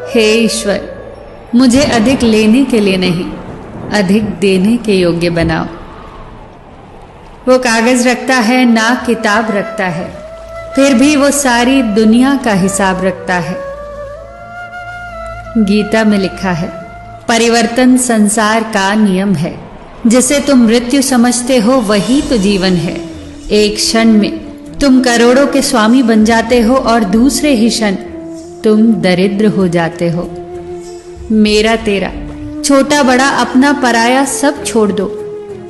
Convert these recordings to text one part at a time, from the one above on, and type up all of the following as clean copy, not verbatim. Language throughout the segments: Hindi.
हे ईश्वर, मुझे अधिक लेने के लिए नहीं, अधिक देने के योग्य बनाओ। वो कागज रखता है ना किताब रखता है, फिर भी वो सारी दुनिया का हिसाब रखता है। गीता में लिखा है, परिवर्तन संसार का नियम है। जिसे तुम मृत्यु समझते हो वही तो जीवन है। एक क्षण में तुम करोड़ों के स्वामी बन जाते हो और दूसरे ही क्षण तुम दरिद्र हो जाते हो। मेरा तेरा, छोटा बड़ा अपना पराया सब छोड़ दो,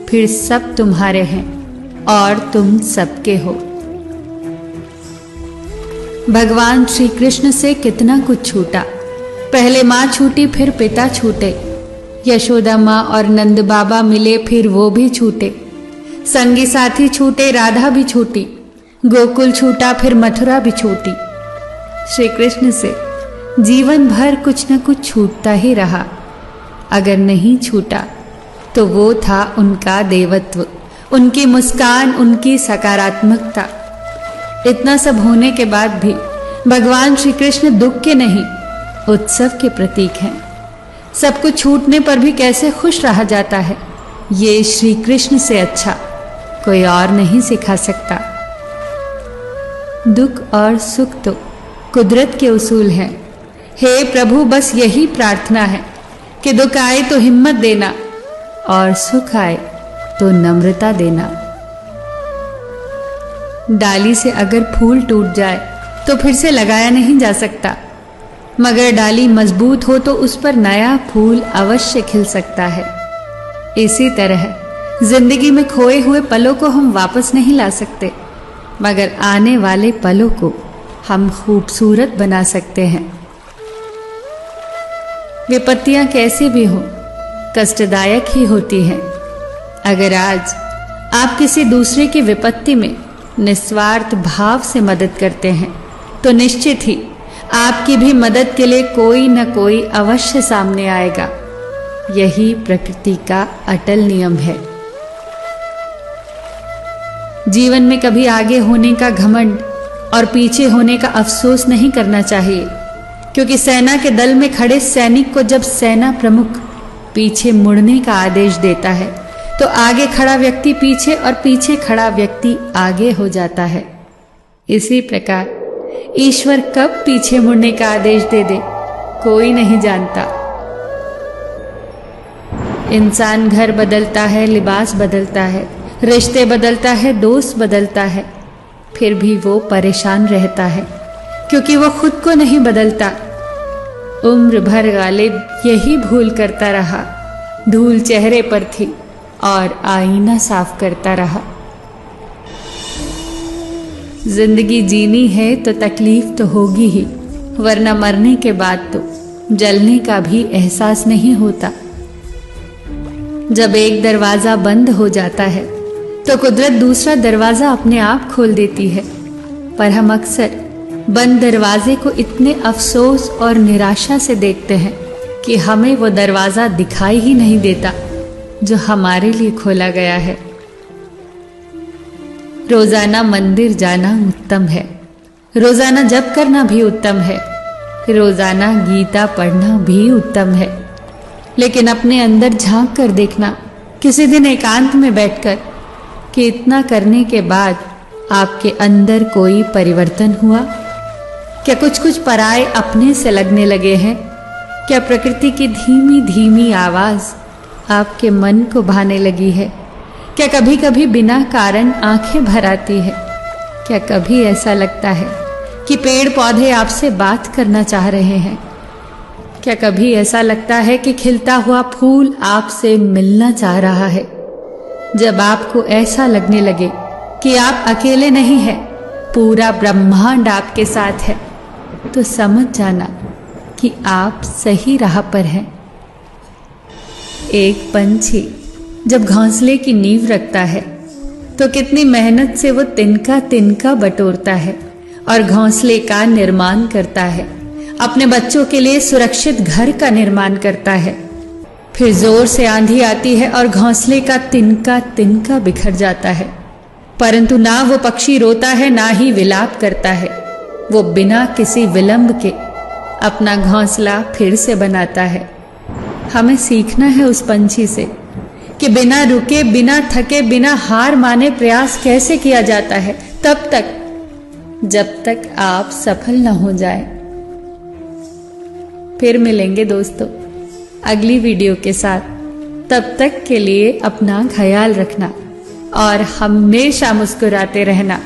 फिर सब तुम्हारे हैं और तुम सबके हो। भगवान श्री कृष्ण से कितना कुछ छूटा। पहले माँ छूटी, फिर पिता छूटे। यशोदा माँ और नंद बाबा मिले, फिर वो भी छूटे। संगी साथी छूटे, राधा भी छूटी। गोकुल छूटा, फिर मथुरा भी छूटी। श्री कृष्ण से जीवन भर कुछ न कुछ छूटता ही रहा। अगर नहीं छूटा तो वो था उनका देवत्व, उनकी मुस्कान, उनकी सकारात्मकता। इतना सब होने के बाद भी भगवान श्री कृष्ण दुख के नहीं, उत्सव के प्रतीक हैं। सब कुछ छूटने पर भी कैसे खुश रहा जाता है, ये श्री कृष्ण से अच्छा कोई और नहीं सिखा सकता। दुख और सुख तो कुदरत के उसूल हैं। हे प्रभु, बस यही प्रार्थना है कि दुख आए तो हिम्मत देना और सुख आए तो नम्रता देना। डाली से अगर फूल टूट जाए तो फिर से लगाया नहीं जा सकता, मगर डाली मजबूत हो तो उस पर नया फूल अवश्य खिल सकता है। इसी तरह जिंदगी में खोए हुए पलों को हम वापस नहीं ला सकते, मगर आने वाले पलों को हम खूबसूरत बना सकते हैं। विपत्तियां कैसी भी हो, कष्टदायक ही होती हैं। अगर आज आप किसी दूसरे की विपत्ति में निस्वार्थ भाव से मदद करते हैं तो निश्चित ही आपकी भी मदद के लिए कोई न कोई अवश्य सामने आएगा। यही प्रकृति का अटल नियम है। जीवन में कभी आगे होने का घमंड और पीछे होने का अफसोस नहीं करना चाहिए, क्योंकि सेना के दल में खड़े सैनिक को जब सेना प्रमुख पीछे मुड़ने का आदेश देता है तो आगे खड़ा व्यक्ति पीछे और पीछे खड़ा व्यक्ति आगे हो जाता है। इसी प्रकार ईश्वर कब पीछे मुड़ने का आदेश दे दे, कोई नहीं जानता। इंसान घर बदलता है, लिबास बदलता है, रिश्ते बदलता है, दोस्त बदलता है, फिर भी वो परेशान रहता है क्योंकि वो खुद को नहीं बदलता। उम्र भर गालिब यही भूल करता रहा, धूल चेहरे पर थी और आईना साफ करता रहा। जिंदगी जीनी है तो तकलीफ तो होगी ही, वरना मरने के बाद तो जलने का भी एहसास नहीं होता। जब एक दरवाजा बंद हो जाता है तो कुदरत दूसरा दरवाजा अपने आप खोल देती है, पर हम अक्सर बंद दरवाजे को इतने अफसोस और निराशा से देखते हैं कि हमें वो दरवाजा दिखाई ही नहीं देता जो हमारे लिए खोला गया है। रोजाना मंदिर जाना उत्तम है, रोजाना जप करना भी उत्तम है, रोजाना गीता पढ़ना भी उत्तम है, लेकिन अपने अंदर झांक कर देखना किसी दिन एकांत में बैठकर कि इतना करने के बाद आपके अंदर कोई परिवर्तन हुआ। क्या कुछ कुछ पराये अपने से लगने लगे हैं? क्या प्रकृति की धीमी धीमी आवाज आपके मन को भाने लगी है? क्या कभी कभी बिना कारण आंखें भर आती है? क्या कभी ऐसा लगता है कि पेड़ पौधे आपसे बात करना चाह रहे हैं? क्या कभी ऐसा लगता है कि खिलता हुआ फूल आपसे मिलना चाह रहा है? जब आपको ऐसा लगने लगे कि आप अकेले नहीं हैं, पूरा ब्रह्मांड आपके साथ है, तो समझ जाना कि आप सही राह पर हैं। एक पंछी जब घोंसले की नींव रखता है तो कितनी मेहनत से वो तिनका तिनका बटोरता है और घोंसले का निर्माण करता है, अपने बच्चों के लिए सुरक्षित घर का निर्माण करता है। फिर जोर से आंधी आती है और घोंसले का तिनका तिनका बिखर जाता है, परंतु ना वो पक्षी रोता है ना ही विलाप करता है। वो बिना किसी विलंब के अपना घोंसला फिर से बनाता है। हमें सीखना है उस पंछी से कि बिना रुके, बिना थके, बिना हार माने प्रयास कैसे किया जाता है, तब तक जब तक आप सफल न हो जाए। फिर मिलेंगे दोस्तों अगली वीडियो के साथ। तब तक के लिए अपना ख्याल रखना और हमेशा मुस्कुराते रहना।